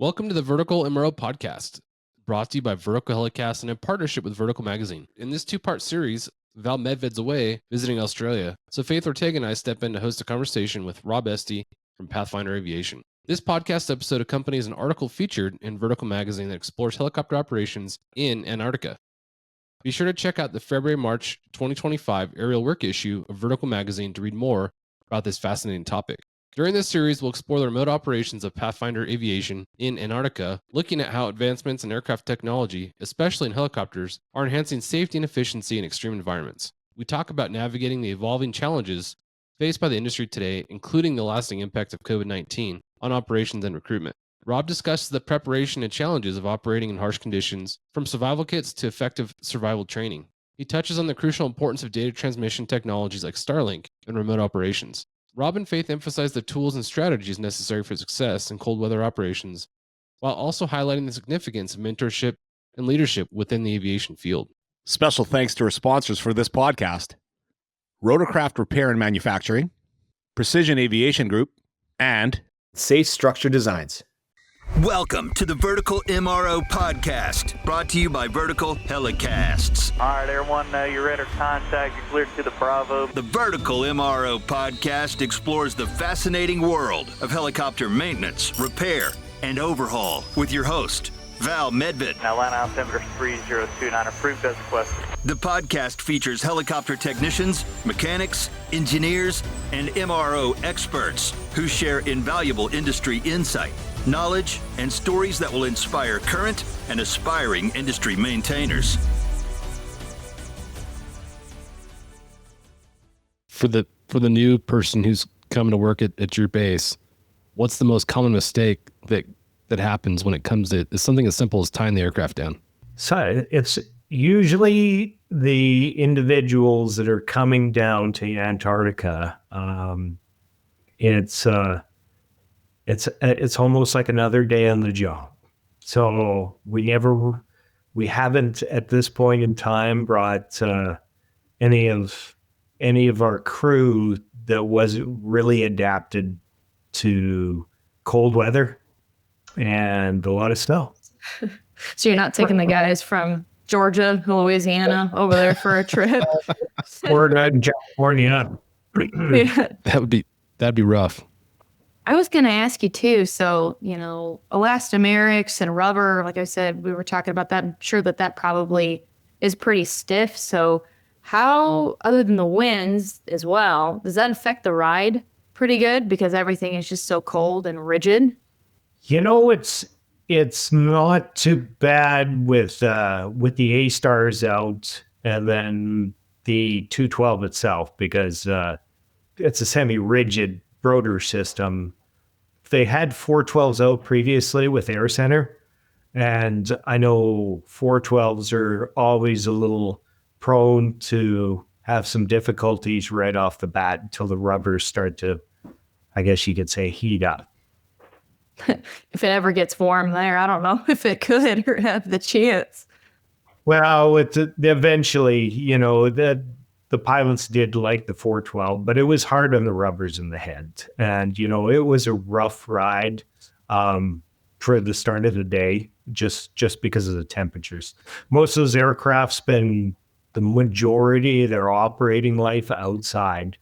Welcome to the Vertical MRO Podcast, brought to you by Vertical HeliCASTS and in partnership with Vertical Magazine. In this two-part series, Val Medved's away visiting Australia, so Faith Ortega and I step in to host a conversation with Rob Estey from Pathfinder Aviation. This podcast episode accompanies an article featured in Vertical Magazine that explores helicopter operations in Antarctica. Be sure to check out the February-March 2025 aerial work issue of Vertical Magazine to read more about this fascinating topic. During this series, we'll explore the remote operations of Pathfinder Aviation in Antarctica, looking at how advancements in aircraft technology, especially in helicopters, are enhancing safety and efficiency in extreme environments. We talk about navigating the evolving challenges faced by the industry today, including the lasting impact of COVID-19 on operations and recruitment. Rob discusses the preparation and challenges of operating in harsh conditions, from survival kits to effective survival training. He touches on the crucial importance of data transmission technologies like Starlink in remote operations. Rob and Faith emphasize the tools and strategies necessary for success in cold weather operations, while also highlighting the significance of mentorship and leadership within the aviation field. Special thanks to our sponsors for this podcast: Rotorcraft Repair and Manufacturing, Precision Aviation Group, and Safe Structure Designs. Welcome to the Vertical MRO Podcast, brought to you by Vertical HeliCASTS. All right, everyone, you're ready for contact. You're cleared to the Bravo. The Vertical MRO Podcast explores the fascinating world of helicopter maintenance, repair, and overhaul with your host, Val Medved. Now, line altimeter 3029, approved as requested. The podcast features helicopter technicians, mechanics, engineers, and MRO experts who share invaluable industry insight, knowledge, and stories that will inspire current and aspiring industry maintainers. For the new person who's coming to work at your base, what's the most common mistake that happens when it comes to something as simple as tying the aircraft down? So it's usually the individuals that are coming down to Antarctica. It's almost like another day on the job. So we haven't at this point in time brought any of our crew that wasn't really adapted to cold weather and a lot of snow. So you're not taking the guys from Georgia, Louisiana over there for a trip? Florida and California. Yeah. That'd be rough. I was going to ask you too. So, elastomerics and rubber, like I said, we were talking about that. I'm sure that probably is pretty stiff. So how, other than the winds as well, does that affect the ride pretty good because everything is just so cold and rigid? It's not too bad with the A-stars out and then the 212 itself because it's a semi-rigid rotor system. They had 412s out previously with Air Center, and I know 412s are always a little prone to have some difficulties right off the bat until the rubbers start to, I guess you could say, heat up. If it ever gets warm there, I don't know if it could or have the chance. Well, eventually, the pilots did like the 412, but it was hard on the rubbers in the head. And, it was a rough ride for the start of the day, just because of the temperatures. Most of those aircraft spend the majority of their operating life outside.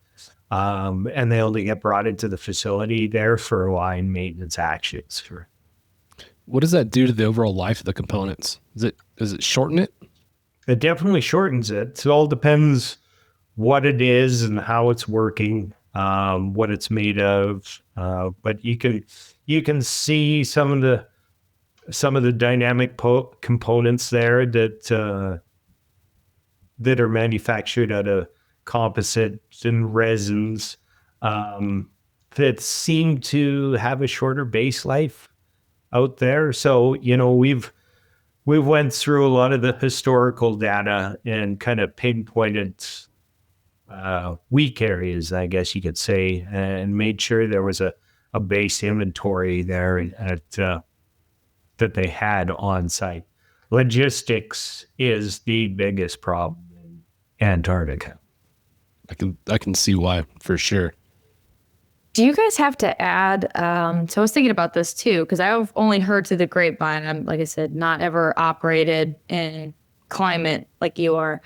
And they only get brought into the facility there for line maintenance actions. What does that do to the overall life of the components? Does it shorten it? It definitely shortens it. It all depends what it is and how it's working, what it's made of. But you can see some of the dynamic components there that are manufactured out of composites and resins that seem to have a shorter base life out there. So, we've went through a lot of the historical data and kind of pinpointed weak areas, I guess you could say, and made sure there was a base inventory there that they had on site. Logistics is the biggest problem in Antarctica. I can see why, for sure. Do you guys have to add, so I was thinking about this too, because I've only heard through the grapevine. I'm, like I said, not ever operated in climate like you are.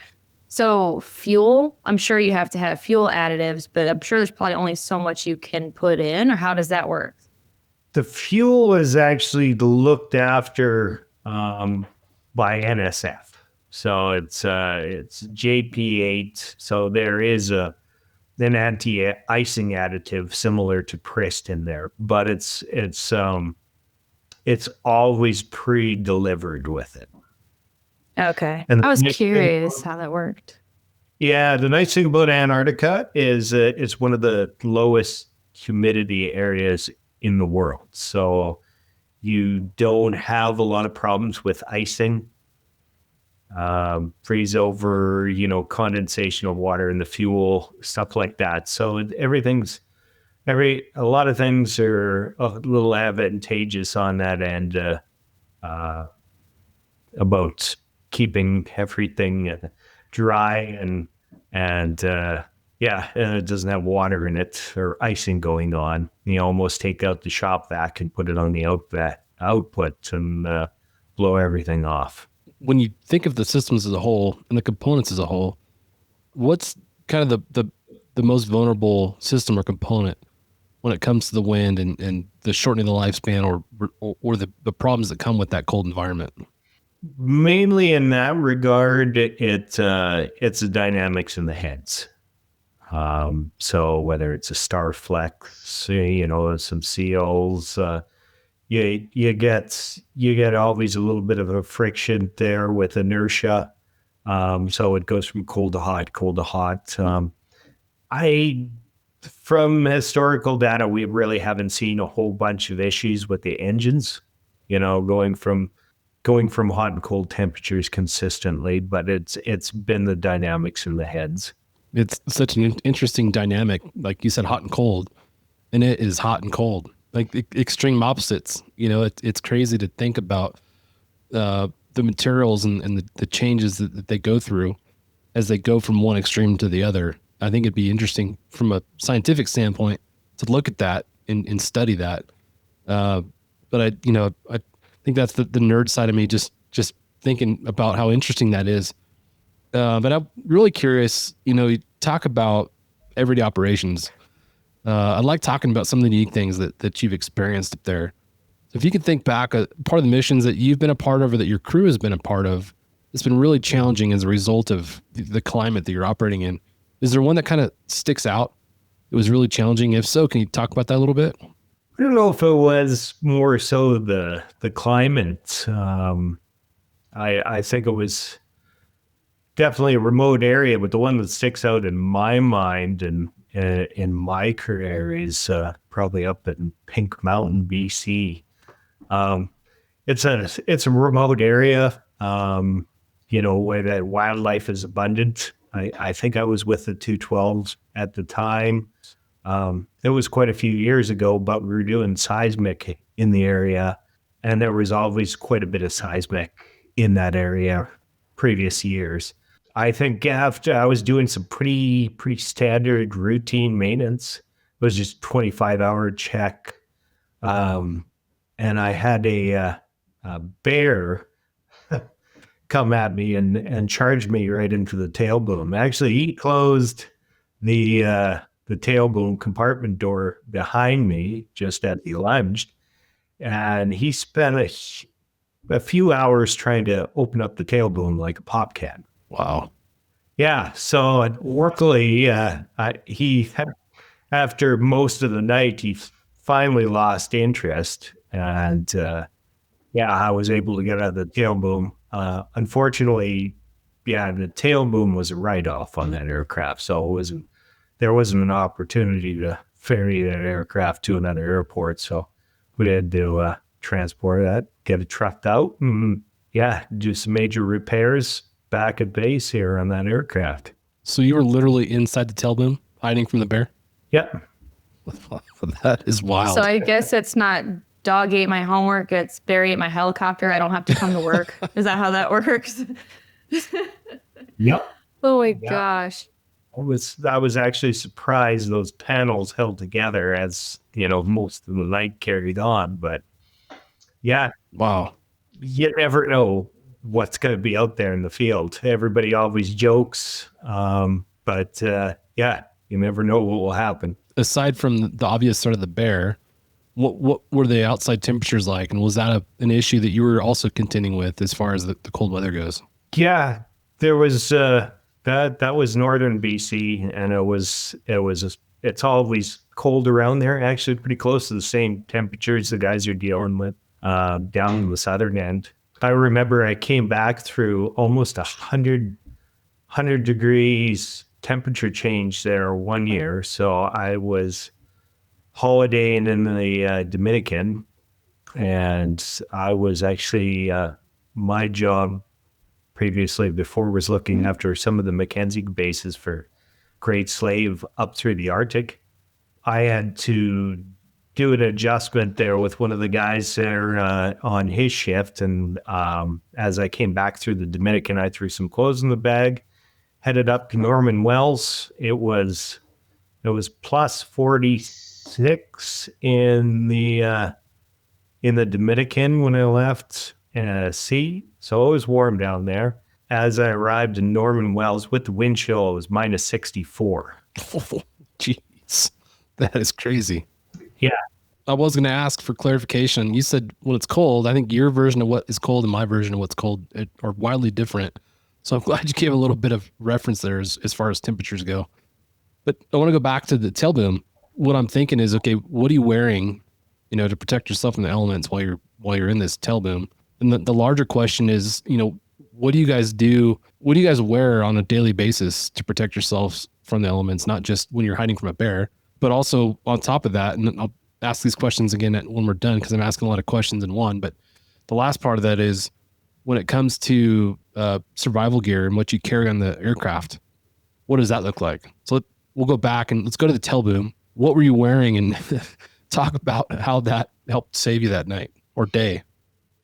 So fuel, I'm sure you have to have fuel additives, but I'm sure there's probably only so much you can put in, or how does that work? The fuel is actually looked after by NSF. So it's JP8. So there is an anti-icing additive similar to Prist in there, but it's always pre-delivered with it. Okay. And I was curious how that worked. Yeah, the nice thing about Antarctica is it's one of the lowest humidity areas in the world. So you don't have a lot of problems with icing, freeze over, condensation of water in the fuel, stuff like that. So a lot of things are a little advantageous on that end about keeping everything dry and it doesn't have water in it or icing going on. You almost take out the shop vac and put it on the output and blow everything off. When you think of the systems as a whole and the components as a whole, what's kind of the most vulnerable system or component when it comes to the wind and the shortening of the lifespan or the problems that come with that cold environment? Mainly in that regard, it's the dynamics in the heads. So whether it's a Starflex, some seals, you get always a little bit of a friction there with inertia. So it goes from cold to hot. From historical data, we really haven't seen a whole bunch of issues with the engines, going from hot and cold temperatures consistently, but it's been the dynamics in the heads. It's such an interesting dynamic, like you said, hot and cold, and it is hot and cold, like extreme opposites. It's crazy to think about the materials and the changes that they go through as they go from one extreme to the other. I think it'd be interesting from a scientific standpoint to look at that and study that. But I think that's the nerd side of me, just thinking about how interesting that is. But I'm really curious, you talk about everyday operations. I like talking about some of the unique things that you've experienced up there. So if you could think back, part of the missions that you've been a part of or that your crew has been a part of, it's been really challenging as a result of the climate that you're operating in. Is there one that kind of sticks out? It was really challenging. If so, can you talk about that a little bit? I don't know if it was more so the climate. I think it was definitely a remote area, but the one that sticks out in my mind and in my career is probably up in Pink Mountain, BC. It's a remote area, where that wildlife is abundant. I think I was with the 212s at the time. It was quite a few years ago, but we were doing seismic in the area, and there was always quite a bit of seismic in that area previous years. I think after I was doing some pretty standard routine maintenance, it was just 25-hour check, and I had a bear come at me and charge me right into the tail boom. Actually, he closed the tail boom compartment door behind me just at the lunge, and he spent a few hours trying to open up the tail boom like a pop can. Wow. Yeah. So luckily, after most of the night, he finally lost interest, and I was able to get out of the tail boom. Unfortunately, the tail boom was a write-off on that aircraft, so there wasn't an opportunity to ferry that aircraft to another airport. So we had to transport that, get it trucked out, and do some major repairs back at base here on that aircraft. So you were literally inside the tail boom, hiding from the bear? Yep. That is wild. So I guess it's not dog ate my homework, it's Barry ate my helicopter. I don't have to come to work. Is that how that works? Yep. Oh my gosh. I was actually surprised those panels held together as, most of the night carried on. But yeah, Wow. you never know what's going to be out there in the field. Everybody always jokes. But yeah, you never know what will happen. Aside from the obvious sort of the bear, what were the outside temperatures like? And was that an issue that you were also contending with as far as the cold weather goes? Yeah, there was that was northern BC, and it's always cold around there. Actually, pretty close to the same temperatures the guys are dealing with down in the southern end. I remember I came back through almost 100 degrees temperature change there one year. So I was holidaying in the Dominican, and I was actually my job previously before was looking after some of the Mackenzie bases for Great Slave up through the Arctic. I had to do an adjustment there with one of the guys there on his shift. And as I came back through the Dominican, I threw some clothes in the bag, headed up to Norman Wells. It was plus 46 in the Dominican when I left sea. So it was warm down there. As I arrived in Norman Wells with the wind chill, it was minus 64. Oh, jeez. That is crazy. Yeah. I was going to ask for clarification. You said when it's cold, I think your version of what is cold and my version of what's cold are widely different. So I'm glad you gave a little bit of reference there as far as temperatures go. But I want to go back to the tail boom. What I'm thinking is, okay, what are you wearing, to protect yourself from the elements while you're in this tail boom? And the larger question is, what do you guys do? What do you guys wear on a daily basis to protect yourselves from the elements, not just when you're hiding from a bear, but also on top of that? And I'll ask these questions again when we're done, because I'm asking a lot of questions in one. But the last part of that is when it comes to survival gear and what you carry on the aircraft, what does that look like? So we'll go back and let's go to the tail boom. What were you wearing, and talk about how that helped save you that night or day?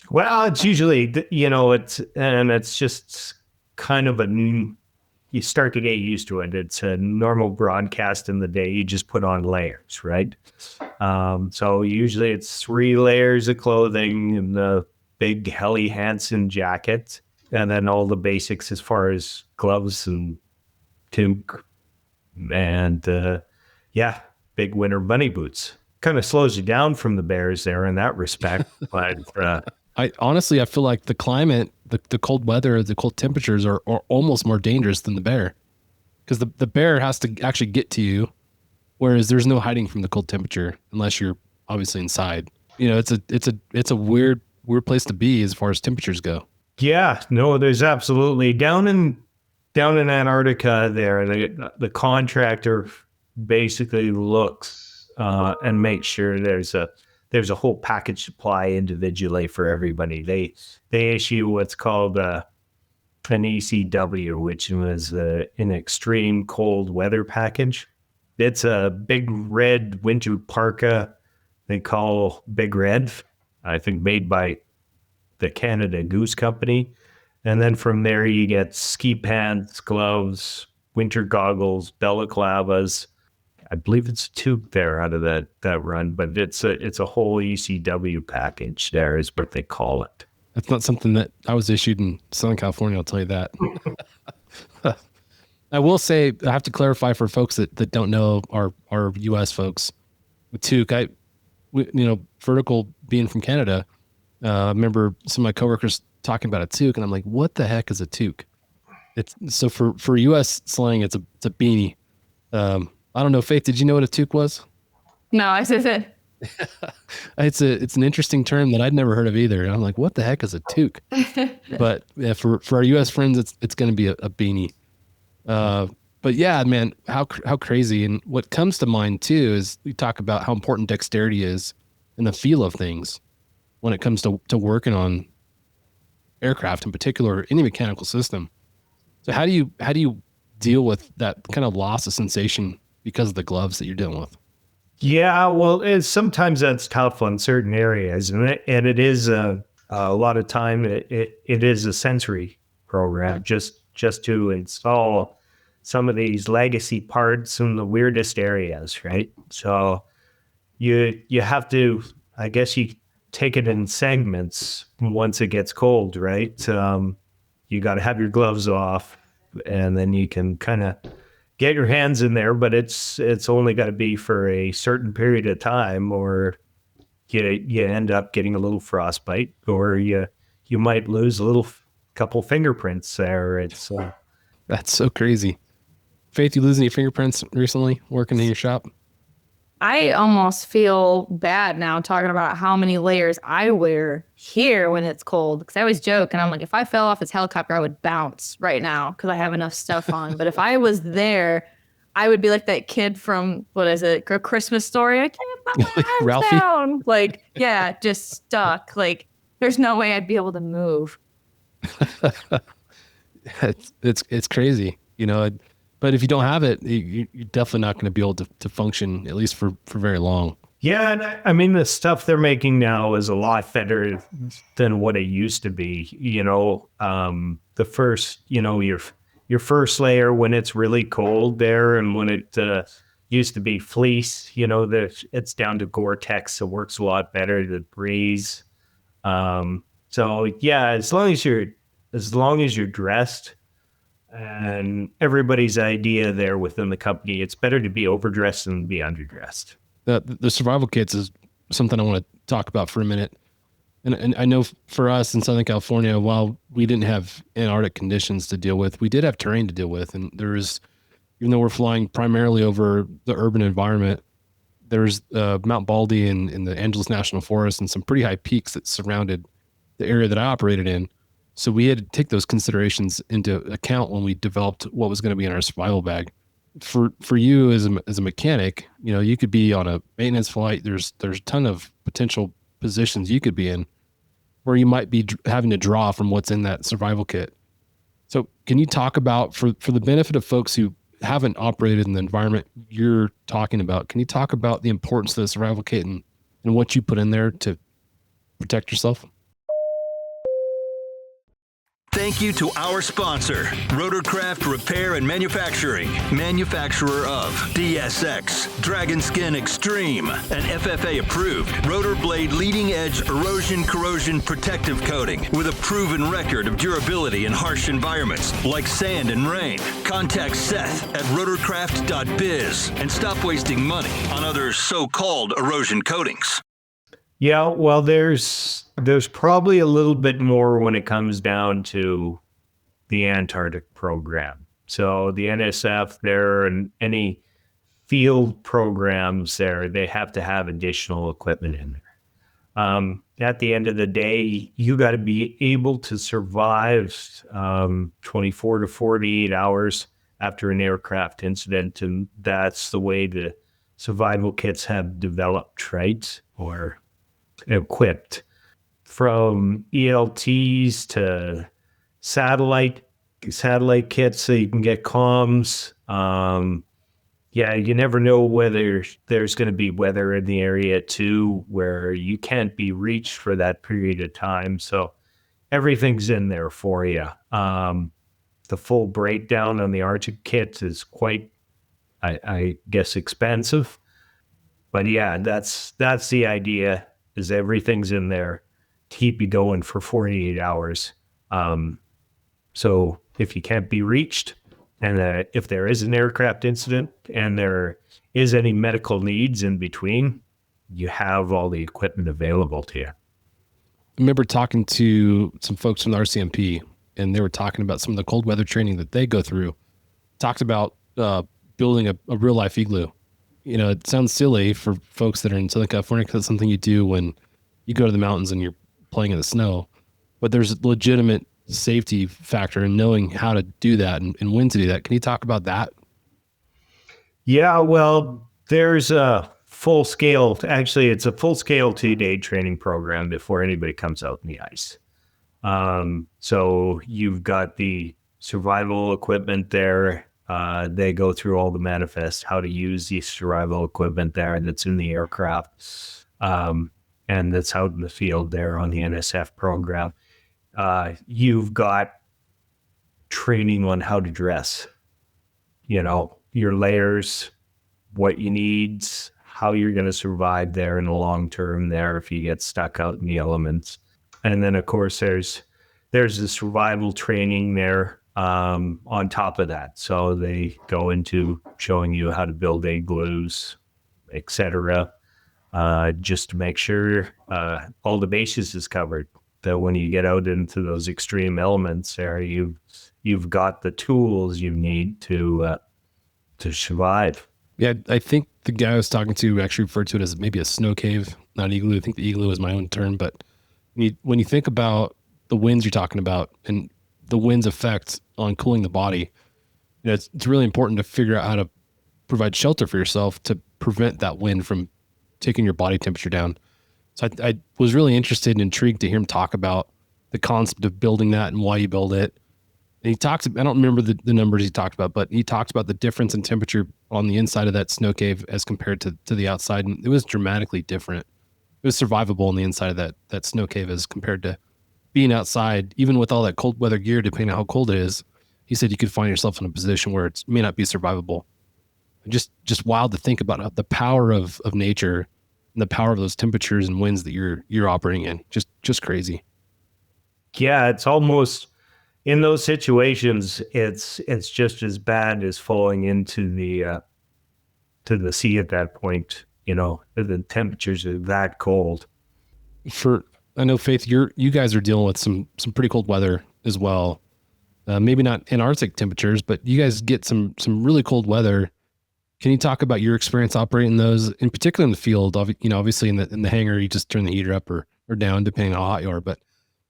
Well, it's usually, it's just kind of you start to get used to it. It's a normal broadcast in the day. You just put on layers, right? So usually it's 3 layers of clothing and the big Helly Hansen jacket, and then all the basics as far as gloves and toque and, big winter bunny boots. Kind of slows you down from the bears there in that respect. But I feel like the climate, the cold weather, the cold temperatures are almost more dangerous than the bear, because the bear has to actually get to you, whereas there's no hiding from the cold temperature unless you're obviously inside. It's a weird place to be as far as temperatures go. Yeah, no, there's absolutely down in Antarctica there. The contractor basically looks and makes sure there's a whole package supply individually for everybody. They issue what's called an ECW, which was an extreme cold weather package. It's a big red winter parka they call Big Red, I think made by the Canada Goose Company. And then from there you get ski pants, gloves, winter goggles, balaclavas. I believe it's a toque there out of that run, but it's a whole ECW package there is what they call it. That's not something that I was issued in Southern California, I'll tell you that. I will say, I have to clarify for folks that don't know our US folks, with toque, Vertical being from Canada, I remember some of my coworkers talking about a toque, and I'm like, what the heck is a toque? It's so for US slang, it's a beanie. I don't know, Faith, did you know what a toque was? No, I said it. It's an interesting term that I'd never heard of either. And I'm like, what the heck is a toque? But yeah, for our US friends, it's going to be a beanie. But yeah, man, how crazy. And what comes to mind too is we talk about how important dexterity is and the feel of things when it comes to working on aircraft in particular, or any mechanical system. So how do you deal with that kind of loss of sensation because of the gloves that you're dealing with? Yeah, well, sometimes that's tough on certain areas, and it is a lot of time. It is a sensory program just to install some of these legacy parts in the weirdest areas, right? So you have to, I guess you take it in segments once it gets cold, right? You got to have your gloves off, and then you can kind of get your hands in there, but it's only got to be for a certain period of time, or you end up getting a little frostbite, or you might lose a little couple fingerprints there. It's That's so crazy. Faith, you lose any fingerprints recently working in your shop? I almost feel bad now talking about how many layers I wear here when it's cold. Because I always joke, and I'm like, if I fell off this helicopter, I would bounce right now because I have enough stuff on. But if I was there, I would be like that kid from, what is it, A Christmas Story? I can't put my arms Ralphie? down. Like, yeah, just stuck. Like, there's no way I'd be able to move. It's crazy, you know. But if you don't have it, you're definitely not going to be able to function, at least for very long. Yeah, and I mean, the stuff they're making now is a lot better than what it used to be. You know, the first, you know, your first layer when it's really cold there, and when it used to be fleece, you know, it's down to Gore-Tex, so it works a lot better. The breeze. So yeah, as long as you're dressed. And everybody's idea there within the company, it's better to be overdressed than be underdressed. The survival kits is something I want to talk about for a minute. And I know for us in Southern California, while we didn't have Antarctic conditions to deal with, we did have terrain to deal with. And even though we're flying primarily over the urban environment, there's Mount Baldy in the Angeles National Forest and some pretty high peaks that surrounded the area that I operated in. So we had to take those considerations into account when we developed what was going to be in our survival bag. For you as a mechanic, you know, you could be on a maintenance flight. There's a ton of potential positions you could be in where you might be having to draw from what's in that survival kit. So can you talk about, for the benefit of folks who haven't operated in the environment you're talking about, can you talk about the importance of the survival kit and what you put in there to protect yourself? Thank you to our sponsor, Rotorcraft Repair and Manufacturing, manufacturer of DSX, Dragon Skin Extreme, an FFA-approved rotor blade leading-edge erosion corrosion protective coating with a proven record of durability in harsh environments like sand and rain. Contact Seth at rotorcraft.biz and stop wasting money on other so-called erosion coatings. Yeah, well, there's probably a little bit more when it comes down to the Antarctic program. So the NSF there and any field programs there, they have to have additional equipment in there. At the end of the day, you got to be able to survive 24 to 48 hours after an aircraft incident, and that's the way the survival kits have developed, right? Or equipped, from ELTs to satellite kits so you can get comms. Yeah, you never know whether there's going to be weather in the area too, where you can't be reached for that period of time. So everything's in there for you. The full breakdown on the Arctic kit is quite, I guess, expensive. But yeah, that's the idea. Is everything's in there to keep you going for 48 hours. So if you can't be reached, and if there is an aircraft incident and there is any medical needs in between, you have all the equipment available to you. I remember talking to some folks from the RCMP, and they were talking about some of the cold weather training that they go through. Talked about building a real life igloo. You know, it sounds silly for folks that are in Southern California because it's something you do when you go to the mountains and you're playing in the snow. But there's a legitimate safety factor in knowing how to do that and when to do that. Can you talk about that? Yeah, well, there's a full-scale, actually, it's a full-scale 2-day training program before anybody comes out in the ice. So you've got the survival equipment there. They go through all the manifests, how to use the survival equipment there that's in the aircraft, and that's out in the field there on the NSF program. You've got training on how to dress. your layers, what you need, how you're going to survive there in the long term there if you get stuck out in the elements. And then, of course, there's the survival training there on top of that. So they go into showing you how to build igloos, etc., just to make sure all the bases is covered. That when you get out into those extreme elements there, you've got the tools you need to survive. Yeah, I think the guy I was talking to actually referred to it as maybe a snow cave, not an igloo. I think the igloo is my own term, but when you think about the winds you're talking about and the wind's effect on cooling the body, it's really important to figure out how to provide shelter for yourself to prevent that wind from taking your body temperature down. So I was really interested and intrigued to hear him talk about the concept of building that and why you build it. And he talks, I don't remember the numbers he talked about, but he talked about the difference in temperature on the inside of that snow cave as compared to the outside. And it was dramatically different. It was survivable on the inside of that snow cave as compared to being outside, even with all that cold weather gear, depending on how cold it is. He said you could find yourself in a position where it may not be survivable. Just wild to think about the power of nature and the power of those temperatures and winds that you're operating in. Just crazy. Yeah, it's almost in those situations, it's just as bad as falling into the to the sea at that point. The temperatures are that cold. I know, Faith, you guys are dealing with some pretty cold weather as well. Maybe not Antarctic temperatures, but you guys get some really cold weather. Can you talk about your experience operating those, in particular in the field? Obviously in the hangar, you just turn the heater up or down, depending on how hot you are. But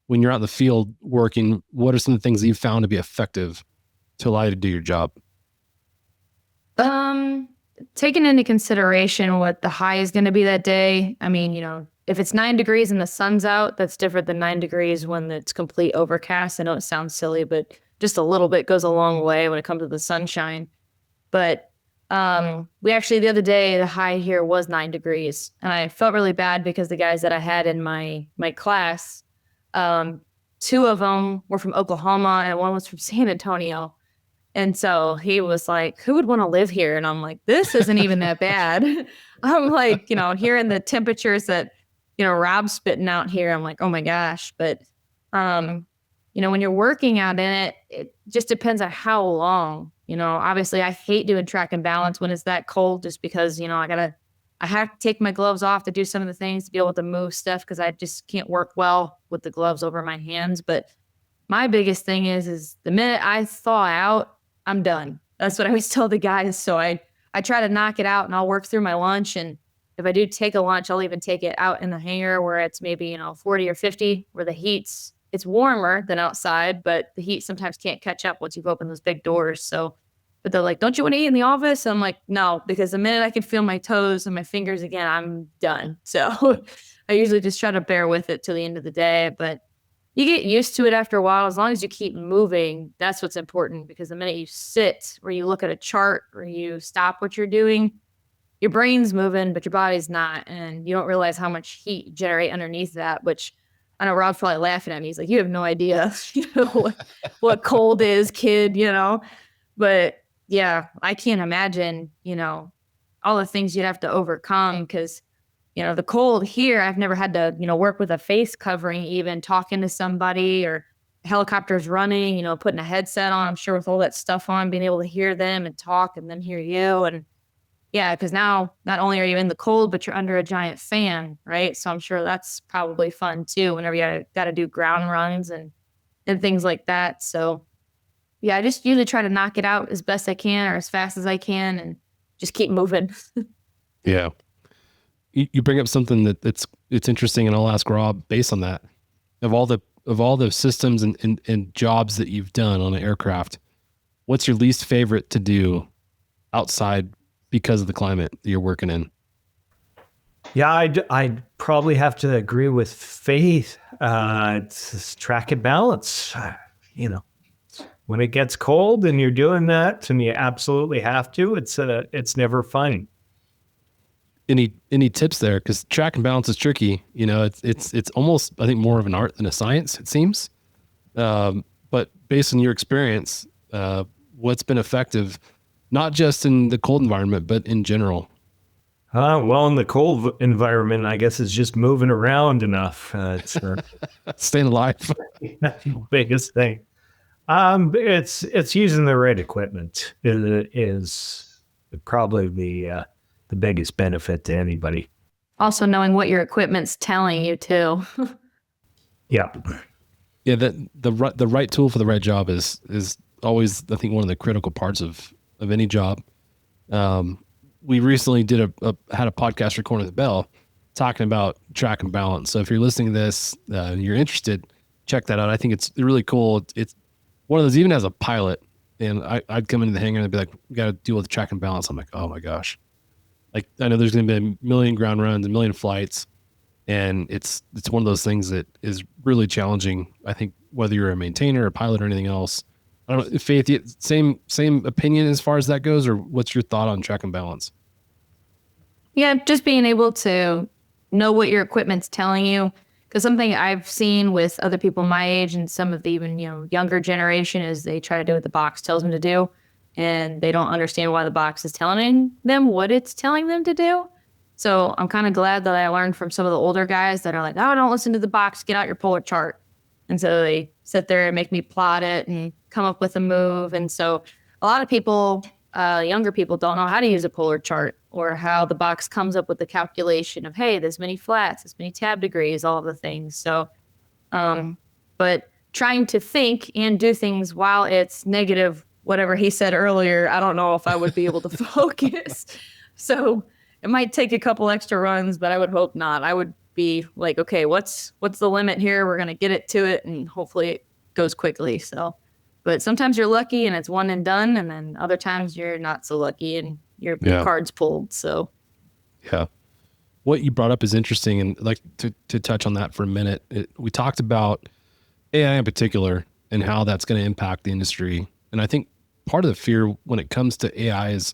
when you're out in the field working, what are some of the things that you've found to be effective to allow you to do your job? Taking into consideration what the high is going to be that day. I mean, if it's 9 degrees and the sun's out, that's different than 9 degrees when it's complete overcast. I know it sounds silly, but just a little bit goes a long way when it comes to the sunshine. But we actually, the other day, the high here was 9 degrees. And I felt really bad because the guys that I had in my class, 2 of them were from Oklahoma and one was from San Antonio. And so he was like, who would want to live here? And I'm like, this isn't even that bad. I'm like, hearing the temperatures that, Rob's spitting out here, I'm like, oh my gosh. But, when you're working out in it, it just depends on how long. Obviously I hate doing track and balance when it's that cold just because, I have to take my gloves off to do some of the things to be able to move stuff because I just can't work well with the gloves over my hands. But my biggest thing is the minute I thaw out, I'm done. That's what I always tell the guys. So I try to knock it out and I'll work through my lunch. And if I do take a lunch, I'll even take it out in the hangar where it's maybe, 40 or 50, where it's warmer than outside, but the heat sometimes can't catch up once you've opened those big doors. So, but they're like, don't you want to eat in the office? I'm like, no, because the minute I can feel my toes and my fingers again, I'm done. So I usually just try to bear with it till the end of the day, but you get used to it after a while. As long as you keep moving, that's what's important, because the minute you sit or you look at a chart or you stop what you're doing, your brain's moving, but your body's not. And you don't realize how much heat you generate underneath that, which I know Rob's probably laughing at me. He's like, you have no idea what cold is, kid, But yeah, I can't imagine, all the things you'd have to overcome because the cold here, I've never had to, work with a face covering, even talking to somebody or helicopters running, putting a headset on. I'm sure with all that stuff on, being able to hear them and talk and then hear you. And yeah, because now not only are you in the cold, but you're under a giant fan, right? So I'm sure that's probably fun too, whenever you got to do ground runs and things like that. So yeah, I just usually try to knock it out as best I can or as fast as I can and just keep moving. Yeah. You bring up something it's interesting, and I'll ask Rob based on that. Of all the systems and jobs that you've done on an aircraft, what's your least favorite to do outside because of the climate that you're working in? Yeah, I'd probably have to agree with Faith. It's track and balance. When it gets cold and you're doing that and you absolutely have to, it's never fun. Any tips there? Because track and balance is tricky. It's almost, I think, more of an art than a science, it seems. But based on your experience, what's been effective not just in the cold environment, but in general? Well, in the cold environment, I guess it's just moving around enough. It's Staying alive. the biggest thing. It's using the right equipment is probably the biggest benefit to anybody. Also knowing what your equipment's telling you too. Yeah. Yeah, the right tool for the right job is always, I think, one of the critical parts of any job. We recently had a podcast recording with Bell talking about track and balance. So if you're listening to this, you're interested, check that out. I think it's really cool. It's one of those, even as a pilot, and I'd come into the hangar and they'd be like, we got to deal with track and balance. I'm like, oh my gosh. Like, I know there's going to be a million ground runs, a million flights, and it's one of those things that is really challenging. I think whether you're a maintainer, a pilot, or anything else. I don't know, Faith, same opinion as far as that goes, or what's your thought on track and balance? Yeah, just being able to know what your equipment's telling you. Because something I've seen with other people my age and some of the even younger generation is they try to do what the box tells them to do, and they don't understand why the box is telling them what it's telling them to do. So I'm kind of glad that I learned from some of the older guys that are like, oh, don't listen to the box, get out your polar chart. And so they sit there and make me plot it and come up with a move. And so a lot of people, younger people, don't know how to use a polar chart or how the box comes up with the calculation of, hey, this many flats, this many tab degrees, all of the things. So, but trying to think and do things while it's negative, whatever he said earlier, I don't know if I would be able to focus. So it might take a couple extra runs, but I would hope not. I would be like, okay, what's the limit here? We're going to get it to it, and hopefully it goes quickly. So, but sometimes you're lucky and it's one and done, and then other times you're not so lucky and your card's pulled. So, yeah, what you brought up is interesting, and I'd like to touch on that for a minute. We talked about AI in particular and how that's going to impact the industry, and I think part of the fear when it comes to AI is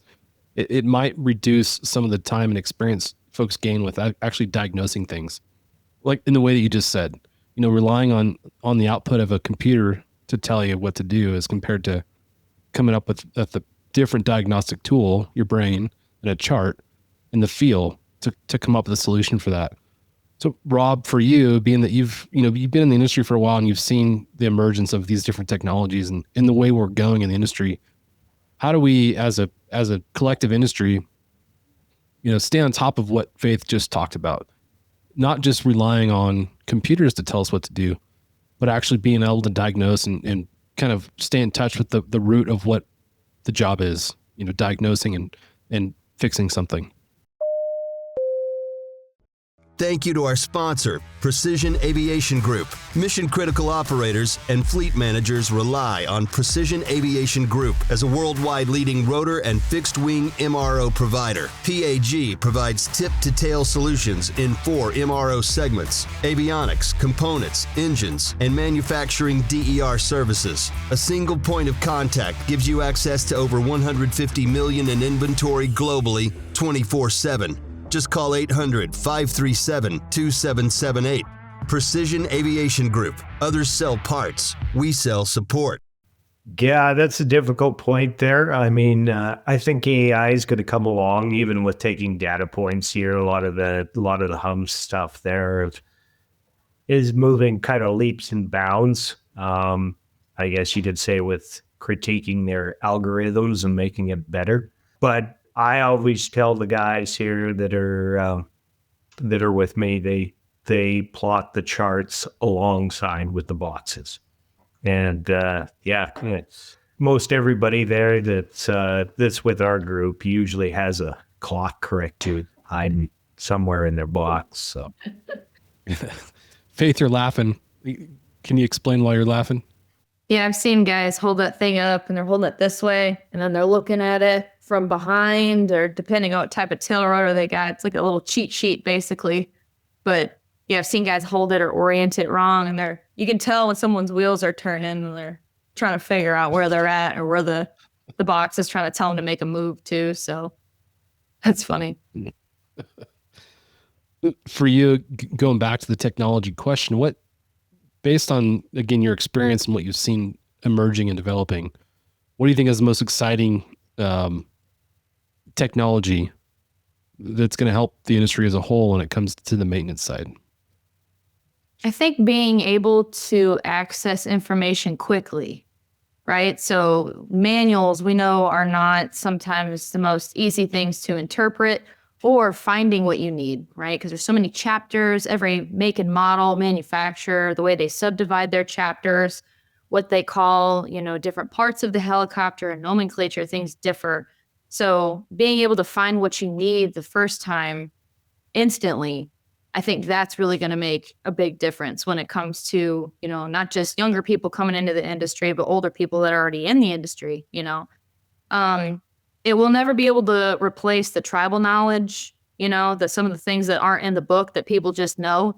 it might reduce some of the time and experience folks gain with actually diagnosing things, like in the way that you just said. Relying on the output of a computer to tell you what to do as compared to coming up with a different diagnostic tool, your brain, and a chart and the feel to come up with a solution for that. So Rob, for you, being that you've been in the industry for a while and you've seen the emergence of these different technologies and in the way we're going in the industry, how do we as a collective industry, stay on top of what Faith just talked about? Not just relying on computers to tell us what to do, but actually being able to diagnose and kind of stay in touch with the root of what the job is, diagnosing and fixing something. Thank you to our sponsor, Precision Aviation Group. Mission-critical operators and fleet managers rely on Precision Aviation Group as a worldwide leading rotor and fixed-wing MRO provider. PAG provides tip-to-tail solutions in 4 MRO segments: avionics, components, engines, and manufacturing DER services. A single point of contact gives you access to over 150 million in inventory globally, 24/7. Just call 800-537-2778. Precision Aviation Group. Others sell parts. We sell support. Yeah, that's a difficult point there. I mean, I think AI is going to come along, even with taking data points here. A lot of the hum stuff there is moving kind of leaps and bounds. I guess you could say with critiquing their algorithms and making it better. But I always tell the guys here that are with me, they plot the charts alongside with the boxes, and most everybody there that's with our group usually has a clock corrected hiding somewhere in their box. So, Faith, you're laughing. Can you explain why you're laughing? Yeah, I've seen guys hold that thing up and they're holding it this way, and then they're looking at it from behind, or depending on what type of tail rotor they got. It's like a little cheat sheet, basically. But yeah, I've seen guys hold it or orient it wrong, and you can tell when someone's wheels are turning and they're trying to figure out where they're at or where the box is trying to tell them to make a move to. So that's funny. For you, going back to the technology question, based on, again, your experience and what you've seen emerging and developing, what do you think is the most exciting technology that's going to help the industry as a whole when it comes to the maintenance side? I think being able to access information quickly, right? So manuals we know are not sometimes the most easy things to interpret, or finding what you need, right? Because there's so many chapters, every make and model, manufacturer, the way they subdivide their chapters, what they call, different parts of the helicopter and nomenclature, things differ. So being able to find what you need the first time instantly, I think that's really going to make a big difference when it comes to, not just younger people coming into the industry, but older people that are already in the industry, It will never be able to replace the tribal knowledge, some of the things that aren't in the book that people just know.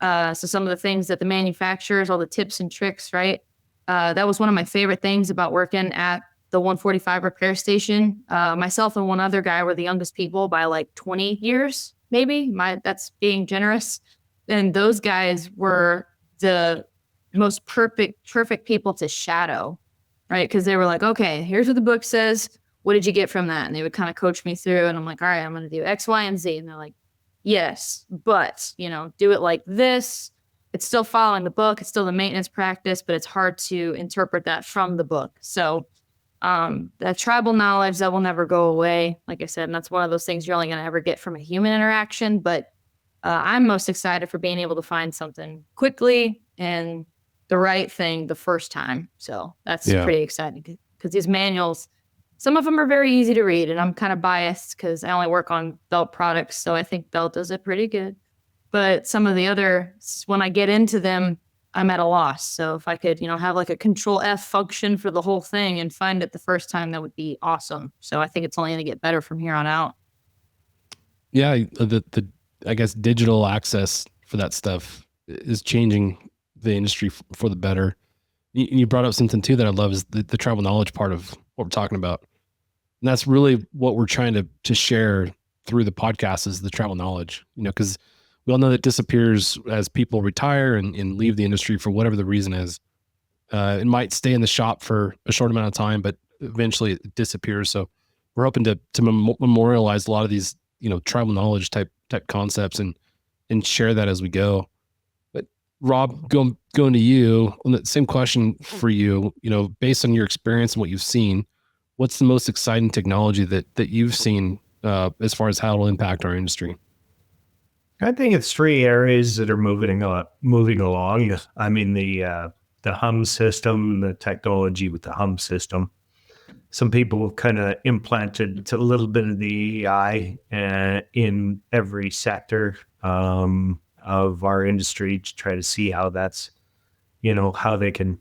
So some of the things that the manufacturers, all the tips and tricks, right? That was one of my favorite things about working at the 145 repair station. Myself and one other guy were the youngest people by like 20 years, maybe. That's being generous. And those guys were the most perfect people to shadow, right? Because they were like, okay, here's what the book says. What did you get from that? And they would kind of coach me through, and I'm like, all right, I'm going to do X, Y, and Z. And they're like, yes, but, do it like this. It's still following the book. It's still the maintenance practice, but it's hard to interpret that from the book. So that tribal knowledge, that will never go away. Like I said, and that's one of those things you're only going to ever get from a human interaction. But I'm most excited for being able to find something quickly and the right thing the first time. So that's pretty exciting, because these manuals, some of them are very easy to read, and I'm kind of biased because I only work on Belt products, so I think Belt does it pretty good. But some of the others, when I get into them, I'm at a loss. So if I could, have like a Control F function for the whole thing and find it the first time, that would be awesome. So I think it's only going to get better from here on out. Yeah, the I guess digital access for that stuff is changing the industry for the better. You brought up something too that I love, is the tribal knowledge part of what we're talking about. And that's really what we're trying to share through the podcast, is the tribal knowledge, because we all know that it disappears as people retire and leave the industry for whatever the reason is. It might stay in the shop for a short amount of time, but eventually it disappears. So we're hoping to memorialize a lot of these, tribal knowledge type concepts and share that as we go. But Rob, going to you on the same question for you, based on your experience and what you've seen, what's the most exciting technology that you've seen as far as how it'll impact our industry? I think it's three areas that are moving along. I mean, the hum system, the technology with the hum system. Some people have kind of implanted a little bit of the AI in every sector of our industry to try to see how that's, how they can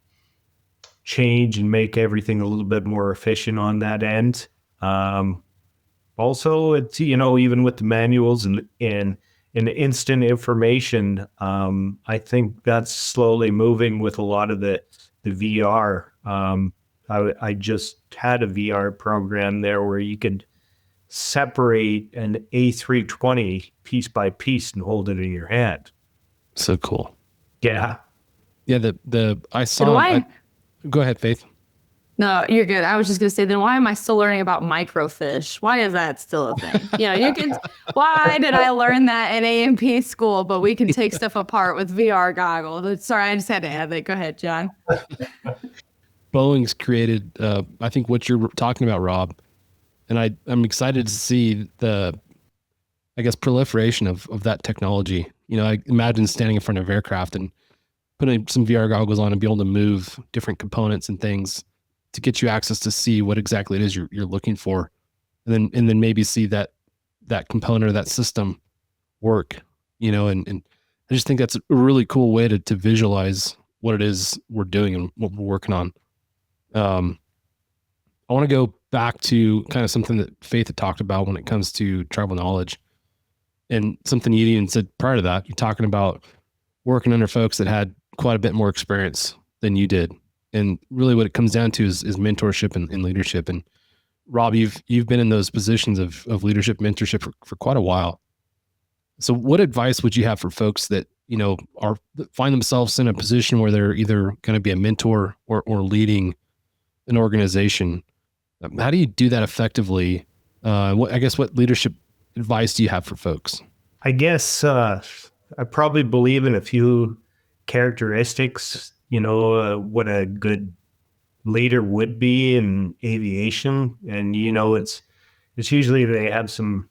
change and make everything a little bit more efficient on that end. Also, it's, even with the manuals and instant information, I think that's slowly moving with a lot of the VR. I just had a VR program there where you could separate an A320 piece by piece and hold it in your hand. So cool. Yeah. Yeah. I saw. Go ahead, Faith. No, you're good. I was just going to say, then why am I still learning about microfiche? Why is that still a thing? Why did I learn that in A&P school, but we can take stuff apart with VR goggles? Sorry, I just had to add that. Go ahead, John. Boeing's created, I think, what you're talking about, Rob. And I'm excited to see the, proliferation of that technology. I imagine standing in front of aircraft and putting some VR goggles on and be able to move different components and things to get you access to see what exactly it is you're looking for, and then maybe see that component or that system work, and I just think that's a really cool way to visualize what it is we're doing and what we're working on. I want to go back to kind of something that Faith had talked about when it comes to tribal knowledge, and something you even said prior to that. You're talking about working under folks that had quite a bit more experience than you did. And really what it comes down to is mentorship and leadership. And Rob, you've been in those positions of leadership, mentorship for quite a while. So what advice would you have for folks that, find themselves in a position where they're either going to be a mentor or leading an organization? How do you do that effectively? What leadership advice do you have for folks? I guess I probably believe in a few characteristics, what a good leader would be in aviation. And, it's usually they have some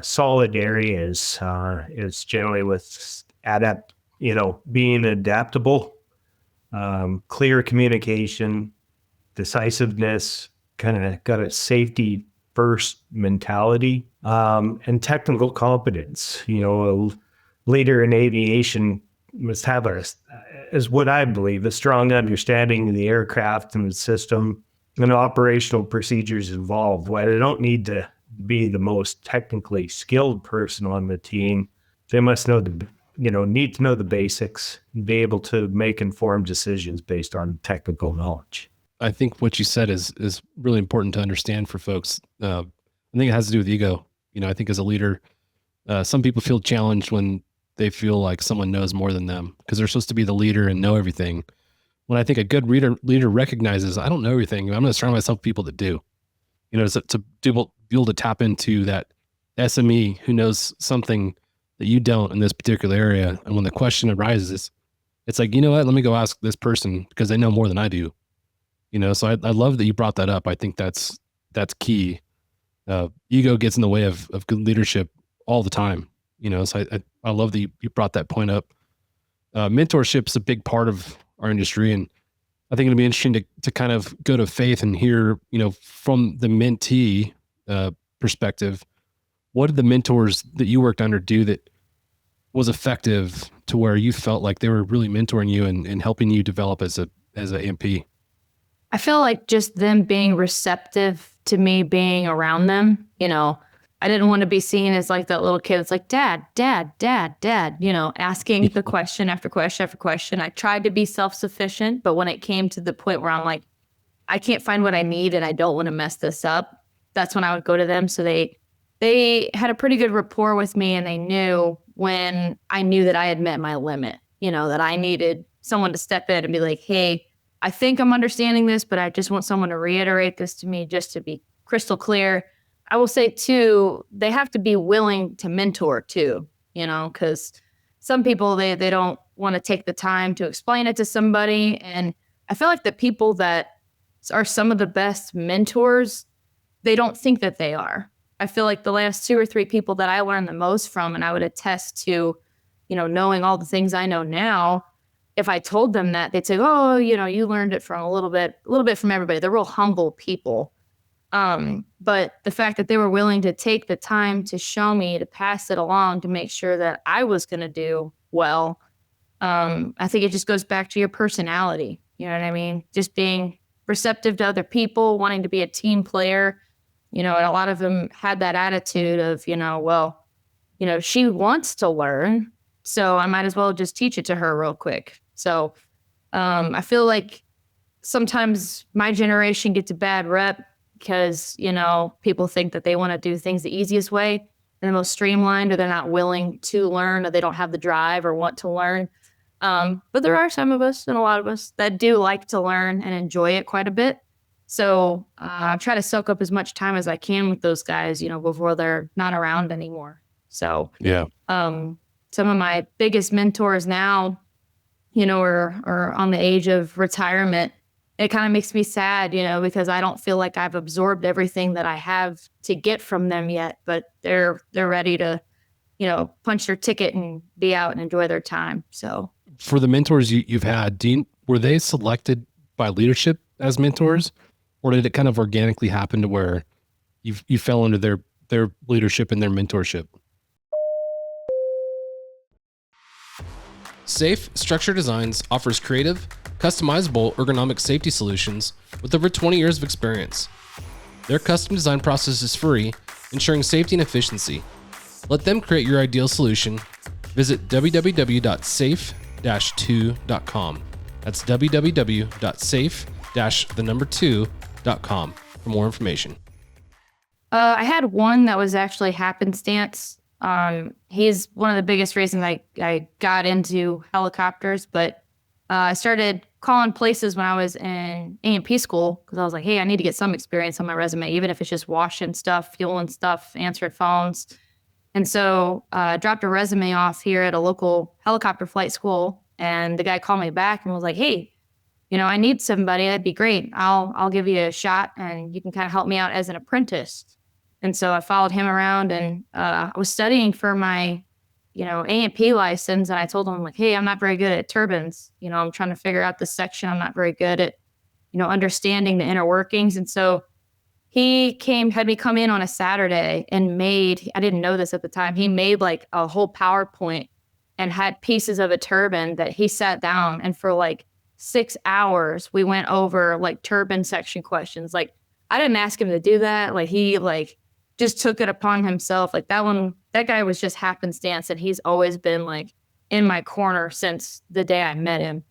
solid areas. It's generally with being adaptable, clear communication, decisiveness, kind of got a safety first mentality, and technical competence. A leader in aviation must have is what I believe, a strong understanding of the aircraft and the system and operational procedures involved. While they don't need to be the most technically skilled person on the team, they must need to know the basics and be able to make informed decisions based on technical knowledge. I think what you said is really important to understand for folks. I think it has to do with ego. I think as a leader, some people feel challenged when they feel like someone knows more than them because they're supposed to be the leader and know everything. When I think a good leader recognizes, I don't know everything. I'm going to surround myself with people that do. To be able to tap into that SME who knows something that you don't in this particular area. And when the question arises, it's like, you know what, let me go ask this person because they know more than I do. So I love that you brought that up. I think that's key. Ego gets in the way of good leadership all the time. So I love that you brought that point up. Mentorship's a big part of our industry, and I think it'll be interesting to kind of go to Faith and hear, from the mentee perspective, what did the mentors that you worked under do that was effective to where you felt like they were really mentoring you and helping you develop as a MP? I feel like just them being receptive to me being around them. I didn't want to be seen as like that little kid that's like, dad, asking the question after question after question. I tried to be self-sufficient, but when it came to the point where I'm like, I can't find what I need and I don't want to mess this up, that's when I would go to them. So they had a pretty good rapport with me, and they knew when I knew that I had met my limit, that I needed someone to step in and be like, hey, I think I'm understanding this, but I just want someone to reiterate this to me just to be crystal clear. I will say too, they have to be willing to mentor too, because some people, they don't want to take the time to explain it to somebody. And I feel like the people that are some of the best mentors, they don't think that they are. I feel like the last 2 or 3 people that I learned the most from, and I would attest to, knowing all the things I know now, if I told them that, they'd say, oh, you learned it from a little bit from everybody. They're real humble people. But the fact that they were willing to take the time to show me, to pass it along, to make sure that I was going to do well, I think it just goes back to your personality. You know what I mean? Just being receptive to other people, wanting to be a team player, and a lot of them had that attitude of, she wants to learn, so I might as well just teach it to her real quick. So, I feel like sometimes my generation gets a bad rep because, people think that they want to do things the easiest way and the most streamlined, or they're not willing to learn, or they don't have the drive or want to learn. But there are some of us, and a lot of us, that do like to learn and enjoy it quite a bit. So I try to soak up as much time as I can with those guys, before they're not around anymore. So yeah, some of my biggest mentors now, are on the age of retirement. It kind of makes me sad, because I don't feel like I've absorbed everything that I have to get from them yet, but they're ready to, punch their ticket and be out and enjoy their time. So for the mentors you've had, Dean, were they selected by leadership as mentors, or did it kind of organically happen to where you fell under their leadership and their mentorship? Safe Structure Designs offers creative, customizable ergonomic safety solutions with over 20 years of experience. Their custom design process is free, ensuring safety and efficiency. Let them create your ideal solution. Visit www.safe-2.com. That's www.safe-2.com for more information. I had one that was actually happenstance. He's one of the biggest reasons I got into helicopters, but I started calling places when I was in A&P school because I was like, hey, I need to get some experience on my resume, even if it's just washing stuff, fueling stuff, answering phones. And so I dropped a resume off here at a local helicopter flight school, and the guy called me back and was like, hey, I need somebody. That'd be great. I'll give you a shot, and you can kind of help me out as an apprentice. And so I followed him around, and I was studying for my, A&P license. And I told him, like, hey, I'm not very good at turbines. I'm trying to figure out this section. I'm not very good at, understanding the inner workings. And so he had me come in on a Saturday and I didn't know this at the time. He made like a whole PowerPoint and had pieces of a turbine that he sat down, and for like 6 hours, we went over like turbine section questions. Like, I didn't ask him to do that. Like, he just took it upon himself. Like, that guy was just happenstance, and he's always been like in my corner since the day I met him.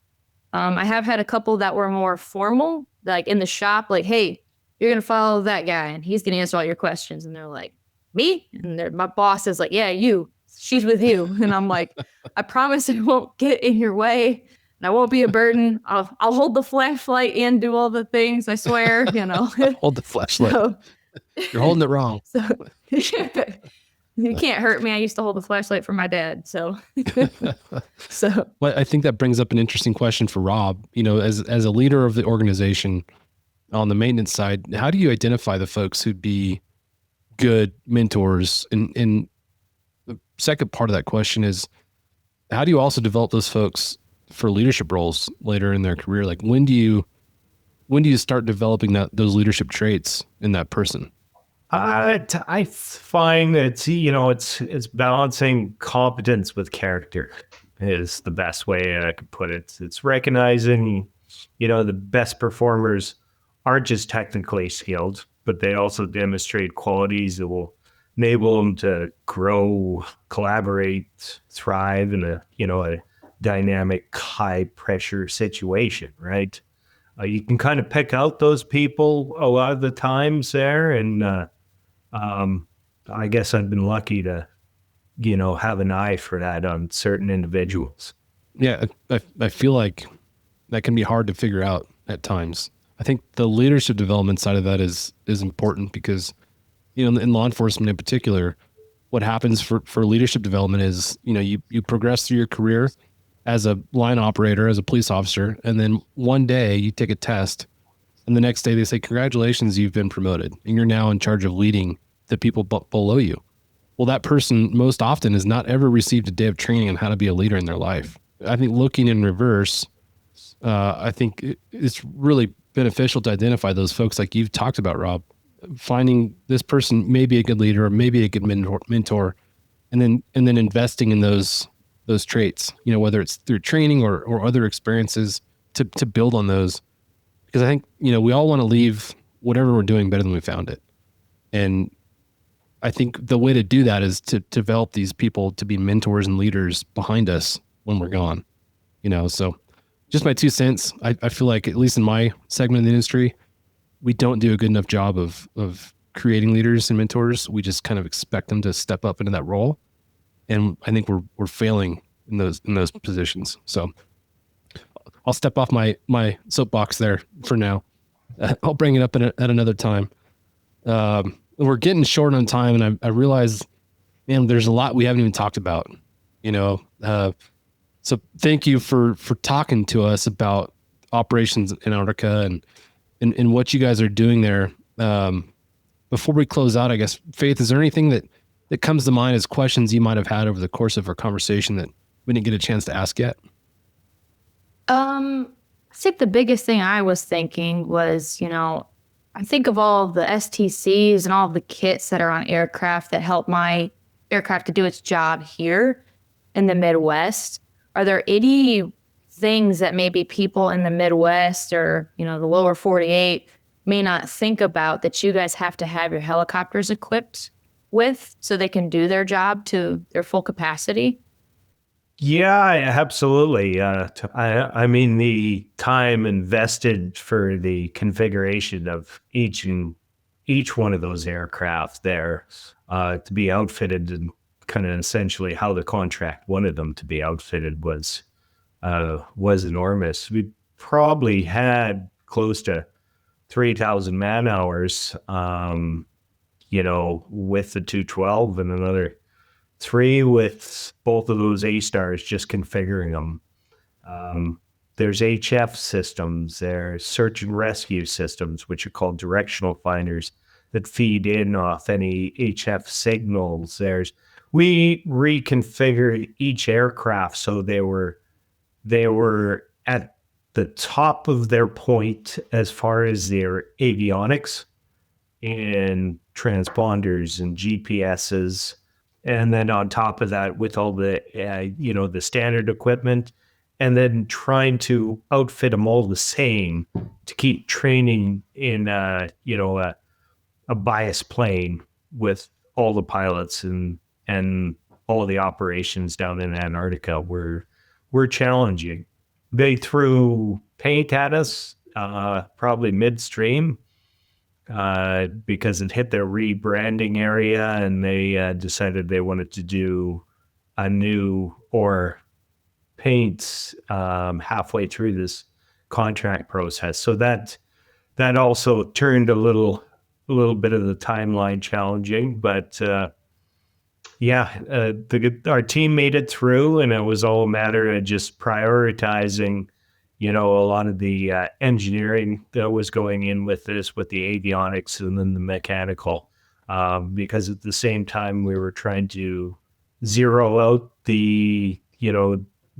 I have had a couple that were more formal, like in the shop, like, hey, you're going to follow that guy and he's going to answer all your questions. And they're like, me? And my boss is like, yeah, you. She's with you. And I'm like, I promise I won't get in your way. And I won't be a burden. I'll hold the flashlight and do all the things, I swear, Hold the flashlight. So, you're holding it wrong. So you can't hurt me. I used to hold the flashlight for my dad. So, Well, I think that brings up an interesting question for Rob. As a leader of the organization on the maintenance side, how do you identify the folks who'd be good mentors? And the second part of that question is, how do you also develop those folks for leadership roles later in their career? Like, when do you start developing those leadership traits in that person? I find that it's balancing competence with character is the best way I could put it. It's recognizing, the best performers aren't just technically skilled, but they also demonstrate qualities that will enable them to grow, collaborate, thrive in a dynamic, high pressure situation, right? You can kind of pick out those people a lot of the times there. And I guess I've been lucky to, have an eye for that on certain individuals. Yeah, I feel like that can be hard to figure out at times. I think the leadership development side of that is important because, in law enforcement in particular, what happens for leadership development is, you progress through your career as a line operator, as a police officer, and then one day you take a test, and the next day they say, congratulations, you've been promoted, and you're now in charge of leading the people below you. Well, that person most often has not ever received a day of training on how to be a leader in their life. I think looking in reverse, I think it's really beneficial to identify those folks like you've talked about, Rob, finding this person may be a good leader, or maybe a good mentor, and then investing in those traits, whether it's through training or other experiences to build on those. Because I think, we all want to leave whatever we're doing better than we found it. And I think the way to do that is to develop these people to be mentors and leaders behind us when we're gone, so just my 2 cents. I feel like, at least in my segment of the industry, we don't do a good enough job of creating leaders and mentors. We just kind of expect them to step up into that role. And I think we're failing in those positions. So I'll step off my soapbox there for now. I'll bring it up at another time. We're getting short on time, and I realize, man, there's a lot we haven't even talked about, so thank you for talking to us about operations in Antarctica and what you guys are doing there. Before we close out, I guess, Faith, is there anything that comes to mind as questions you might have had over the course of our conversation that we didn't get a chance to ask yet? I think the biggest thing I was thinking was, I think of all the STCs and all the kits that are on aircraft that help my aircraft to do its job here in the Midwest. Are there any things that maybe people in the Midwest or, the lower 48 may not think about that you guys have to have your helicopters equipped with so they can do their job to their full capacity? Yeah, absolutely. I mean, the time invested for the configuration of each one of those aircraft there to be outfitted, and kind of essentially how the contract wanted them to be outfitted was enormous. probably had close to 3,000 man hours, with the 212 and another 3 with both of those A-stars, just configuring them. There's HF systems, there's search and rescue systems, which are called directional finders that feed in off any HF signals. We reconfigured each aircraft so they were at the top of their point as far as their avionics and transponders and GPSs. And then on top of that, with all the, the standard equipment, and then trying to outfit them all the same to keep training in, a bias plane with all the pilots and all of the operations down in Antarctica were challenging. They threw paint at us, probably midstream, because it hit their rebranding area, and they decided they wanted to do a new or paints halfway through this contract process. So that also turned a little bit of the timeline challenging, but our team made it through, and it was all a matter of just prioritizing, a lot of the engineering that was going in with this, with the avionics and then the mechanical, because at the same time we were trying to zero out the,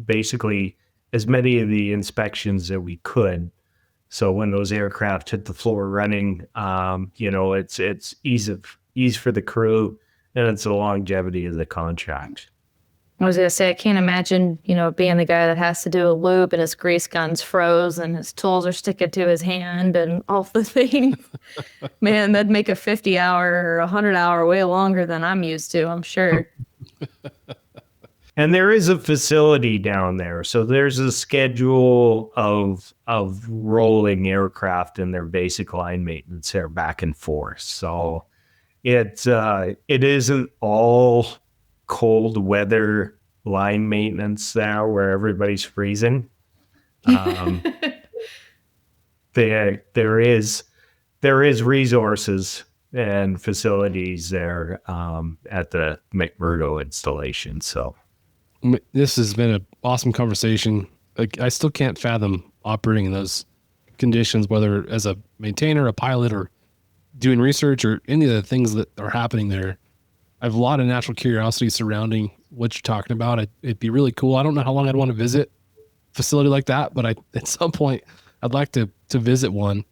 basically as many of the inspections that we could. So when those aircraft hit the floor running, it's ease for the crew, and it's the longevity of the contract. I was going to say, I can't imagine, being the guy that has to do a loop and his grease gun's froze and his tools are sticking to his hand and all the things. Man, that'd make a 50-hour or 100-hour way longer than I'm used to, I'm sure. And there is a facility down there. So there's a schedule of rolling aircraft and their basic line maintenance there back and forth. So it isn't all cold weather line maintenance there where everybody's freezing. There is resources and facilities there at the McMurdo installation. So this has been an awesome conversation. Like, I still can't fathom operating in those conditions, whether as a maintainer, a pilot, or doing research, or any of the things that are happening there. I have a lot of natural curiosity surrounding what you're talking about. It'd be really cool. I don't know how long I'd want to visit a facility like that, but at some point I'd like to visit one.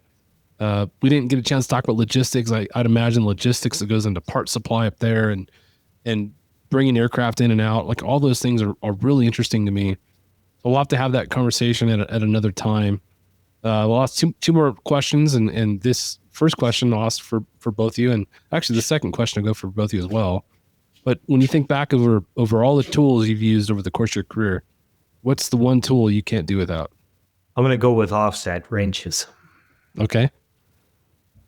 We didn't get a chance to talk about logistics. I'd imagine logistics that goes into part supply up there and bringing aircraft in and out. Like, all those things are really interesting to me. We'll have to have that conversation at another time. We'll ask two more questions, and this first question I'll ask for both of you, and actually the second question will go for both of you as well. But when you think back over all the tools you've used over the course of your career, what's the one tool you can't do without? I'm going to go with offset wrenches. Okay.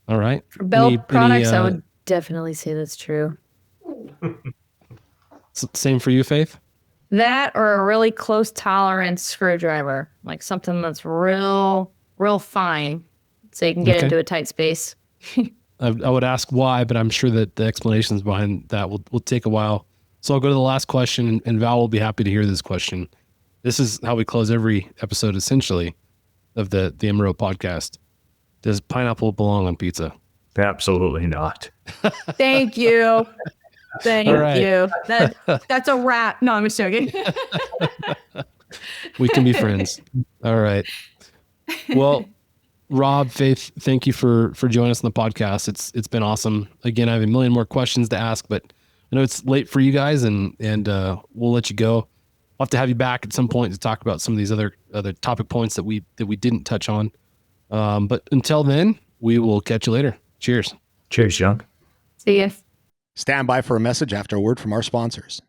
All right. For belt products, I would definitely say that's true. Same for you, Faith? That, or a really close tolerance screwdriver, like something that's real fine, so you can get into a tight space. I would ask why, but I'm sure that the explanations behind that will take a while. So I'll go to the last question, and Val will be happy to hear this question. This is how we close every episode, essentially, of the MRO podcast. Does pineapple belong on pizza? Absolutely not. Thank you. Thank you. That's a wrap. No, I'm just joking. We can be friends. All right. Well, Rob, Faith, thank you for joining us on the podcast. It's been awesome. Again, I have a million more questions to ask, but I know it's late for you guys, and we'll let you go. I'll have to have you back at some point to talk about some of these other topic points that we didn't touch on. But until then, we will catch you later. Cheers. Cheers, John. See ya. Stand by for a message after a word from our sponsors.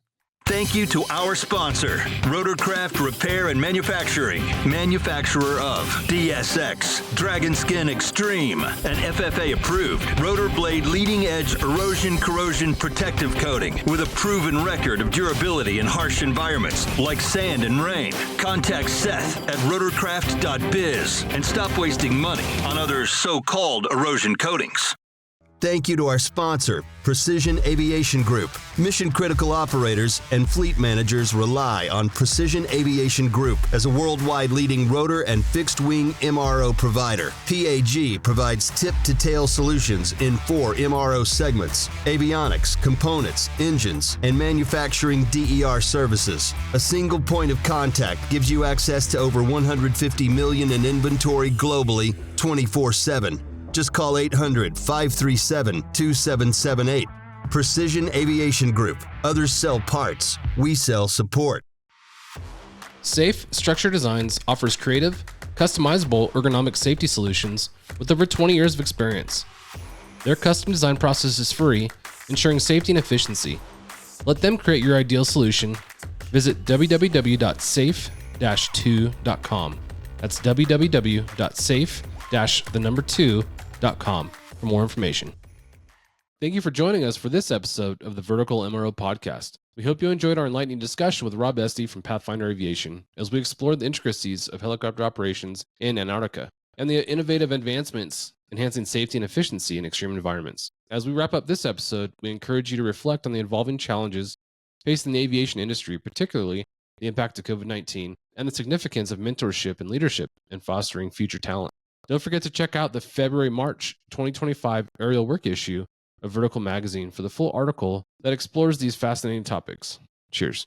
Thank you to our sponsor, Rotorcraft Repair and Manufacturing, manufacturer of DSX, Dragonskin Extreme, an FFA-approved rotor blade leading-edge erosion corrosion protective coating with a proven record of durability in harsh environments like sand and rain. Contact Seth at rotorcraft.biz and stop wasting money on other so-called erosion coatings. Thank you to our sponsor, Precision Aviation Group. Mission-critical operators and fleet managers rely on Precision Aviation Group as a worldwide leading rotor and fixed-wing MRO provider. PAG provides tip-to-tail solutions in 4 MRO segments: avionics, components, engines, and manufacturing DER services. A single point of contact gives you access to over 150 million in inventory globally, 24/7. Just call 800-537-2778. Precision Aviation Group. Others sell parts. We sell support. Safe Structure Designs offers creative, customizable ergonomic safety solutions with over 20 years of experience. Their custom design process is free, ensuring safety and efficiency. Let them create your ideal solution. Visit www.safe-2.com. That's www.safe-2.com for more information. Thank you for joining us for this episode of the Vertical MRO Podcast. We hope you enjoyed our enlightening discussion with Rob Estey from Pathfinder Aviation as we explored the intricacies of helicopter operations in Antarctica and the innovative advancements enhancing safety and efficiency in extreme environments. As we wrap up this episode, we encourage you to reflect on the evolving challenges facing the aviation industry, particularly the impact of COVID-19 and the significance of mentorship and leadership in fostering future talent. Don't forget to check out the February-March 2025 aerial work issue of Vertical Magazine for the full article that explores these fascinating topics. Cheers.